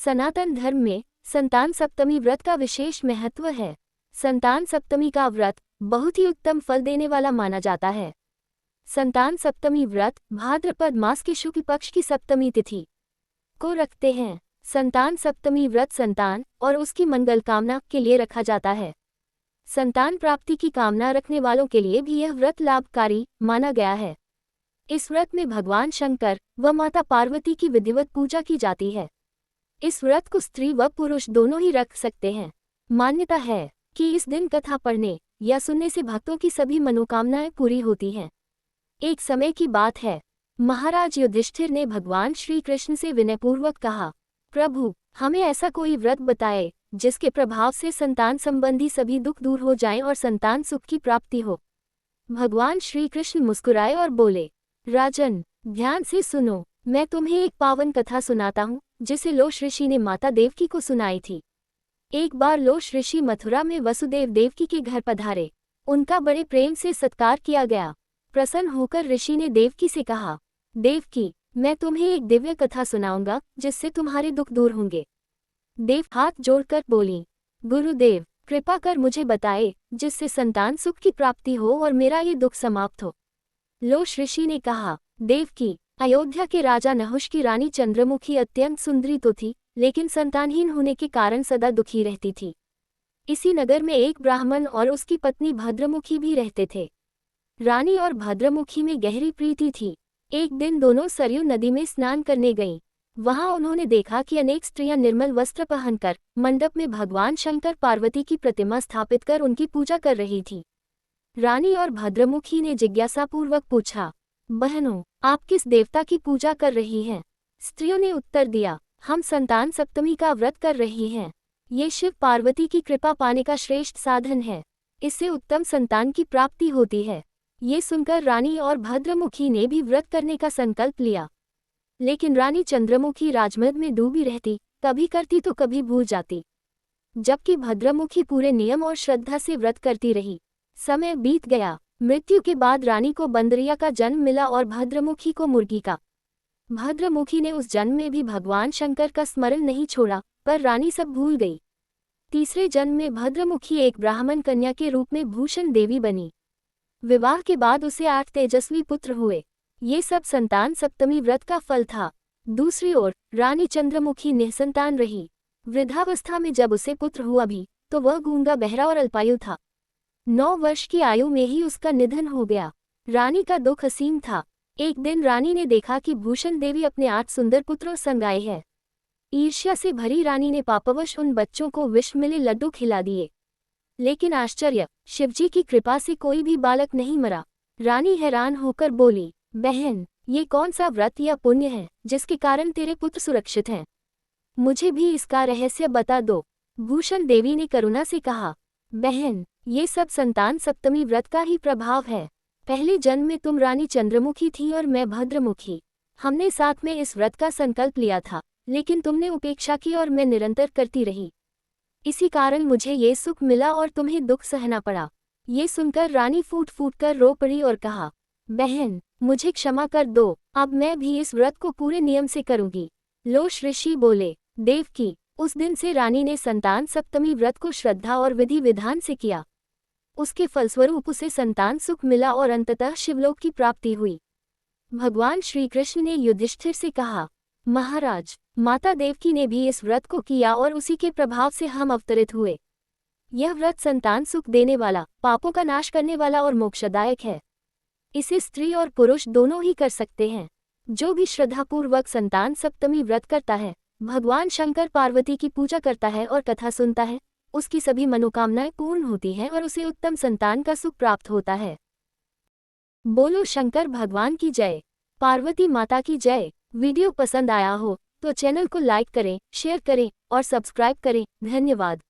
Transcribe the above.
सनातन धर्म में संतान सप्तमी व्रत का विशेष महत्व है। संतान सप्तमी का व्रत बहुत ही उत्तम फल देने वाला माना जाता है। संतान सप्तमी व्रत भाद्रपद मास के शुक्ल पक्ष की सप्तमी तिथि को रखते हैं। संतान सप्तमी व्रत संतान और उसकी मंगल कामना के लिए रखा जाता है। संतान प्राप्ति की कामना रखने वालों के लिए भी यह व्रत लाभकारी माना गया है। इस व्रत में भगवान शंकर व माता पार्वती की विधिवत पूजा की जाती है। इस व्रत को स्त्री व पुरुष दोनों ही रख सकते हैं। मान्यता है कि इस दिन कथा पढ़ने या सुनने से भक्तों की सभी मनोकामनाएं पूरी होती हैं। एक समय की बात है, महाराज युधिष्ठिर ने भगवान श्री कृष्ण से विनयपूर्वक कहा, प्रभु, हमें ऐसा कोई व्रत बताए जिसके प्रभाव से संतान संबंधी सभी दुख दूर हो जाएं और संतान सुख की प्राप्ति हो। भगवान श्री कृष्ण मुस्कुराए और बोले, राजन, ध्यान से सुनो, मैं तुम्हें एक पावन कथा सुनाता हूँ जिसे लोश ऋषि ने माता देवकी को सुनाई थी। एक बार लोश ऋषि मथुरा में वसुदेव देवकी के घर पधारे। उनका बड़े प्रेम से सत्कार किया गया। प्रसन्न होकर ऋषि ने देवकी से कहा, देवकी, मैं तुम्हें एक दिव्य कथा सुनाऊंगा जिससे तुम्हारे दुख दूर होंगे। देव हाथ जोड़कर बोली, गुरुदेव, कृपा कर मुझे बताए जिससे संतान सुख की प्राप्ति हो और मेरा ये दुख समाप्त हो। लोश ऋषि ने कहा, देवकी, अयोध्या के राजा नहुष की रानी चंद्रमुखी अत्यंत सुंदरी तो थी, लेकिन संतानहीन होने के कारण सदा दुखी रहती थी। इसी नगर में एक ब्राह्मण और उसकी पत्नी भद्रमुखी भी रहते थे। रानी और भद्रमुखी में गहरी प्रीति थी। एक दिन दोनों सरयू नदी में स्नान करने गईं। वहां उन्होंने देखा कि अनेक स्त्रियां निर्मल वस्त्र पहनकर मंडप में भगवान शंकर पार्वती की प्रतिमा स्थापित कर उनकी पूजा कर रही थी। रानी और भद्रमुखी ने जिज्ञासापूर्वक पूछा, बहनों, आप किस देवता की पूजा कर रही हैं? स्त्रियों ने उत्तर दिया, हम संतान सप्तमी का व्रत कर रही हैं। ये शिव पार्वती की कृपा पाने का श्रेष्ठ साधन है। इससे उत्तम संतान की प्राप्ति होती है। ये सुनकर रानी और भद्रमुखी ने भी व्रत करने का संकल्प लिया। लेकिन रानी चंद्रमुखी राजमद में डूबी रहती, कभी करती तो कभी भूल जाती, जबकि भद्रमुखी पूरे नियम और श्रद्धा से व्रत करती रही। समय बीत गया। मृत्यु के बाद रानी को बंदरिया का जन्म मिला और भद्रमुखी को मुर्गी का। भद्रमुखी ने उस जन्म में भी भगवान शंकर का स्मरण नहीं छोड़ा, पर रानी सब भूल गई। तीसरे जन्म में भद्रमुखी एक ब्राह्मण कन्या के रूप में भूषण देवी बनी। विवाह के बाद उसे 8 तेजस्वी पुत्र हुए। ये सब संतान सप्तमी व्रत का फल था। दूसरी ओर रानी चंद्रमुखी निसंतान रही। वृद्धावस्था में जब उसे पुत्र हुआ भी, तो वह गूंगा, बहरा और अल्पायु था। 9 वर्ष की आयु में ही उसका निधन हो गया। रानी का दुख असीम था। एक दिन रानी ने देखा कि भूषण देवी अपने 8 सुंदर पुत्रों संग आई है। ईर्ष्या से भरी रानी ने पापवश उन बच्चों को विष मिले लड्डू खिला दिए। लेकिन आश्चर्य, शिवजी की कृपा से कोई भी बालक नहीं मरा। रानी हैरान होकर बोली, बहन, ये कौन सा व्रत या पुण्य है जिसके कारण तेरे पुत्र सुरक्षित हैं? मुझे भी इसका रहस्य बता दो। भूषण देवी ने करुणा से कहा, बहन, ये सब संतान सप्तमी व्रत का ही प्रभाव है। पहले जन्म में तुम रानी चंद्रमुखी थी और मैं भद्रमुखी। हमने साथ में इस व्रत का संकल्प लिया था, लेकिन तुमने उपेक्षा की और मैं निरंतर करती रही। इसी कारण मुझे ये सुख मिला और तुम्हें दुख सहना पड़ा। ये सुनकर रानी फूट फूट कर रो पड़ी और कहा, बहन, मुझे क्षमा कर दो, अब मैं भी इस व्रत को पूरे नियम से करूंगी। लोश ऋषि बोले, देवकी, उस दिन से रानी ने संतान सप्तमी व्रत को श्रद्धा और विधि विधान से किया। उसके फलस्वरूप उसे संतान सुख मिला और अंततः शिवलोक की प्राप्ति हुई। भगवान श्री कृष्ण ने युधिष्ठिर से कहा, महाराज, माता देवकी ने भी इस व्रत को किया और उसी के प्रभाव से हम अवतरित हुए। यह व्रत संतान सुख देने वाला, पापों का नाश करने वाला और मोक्षदायक है। इसे स्त्री और पुरुष दोनों ही कर सकते हैं। जो भी श्रद्धापूर्वक संतान सप्तमी व्रत करता है, भगवान शंकर पार्वती की पूजा करता है और कथा सुनता है, उसकी सभी मनोकामनाएं पूर्ण होती हैं और उसे उत्तम संतान का सुख प्राप्त होता है। बोलो शंकर भगवान की जय, पार्वती माता की जय। वीडियो पसंद आया हो तो चैनल को लाइक करें, शेयर करें और सब्सक्राइब करें। धन्यवाद।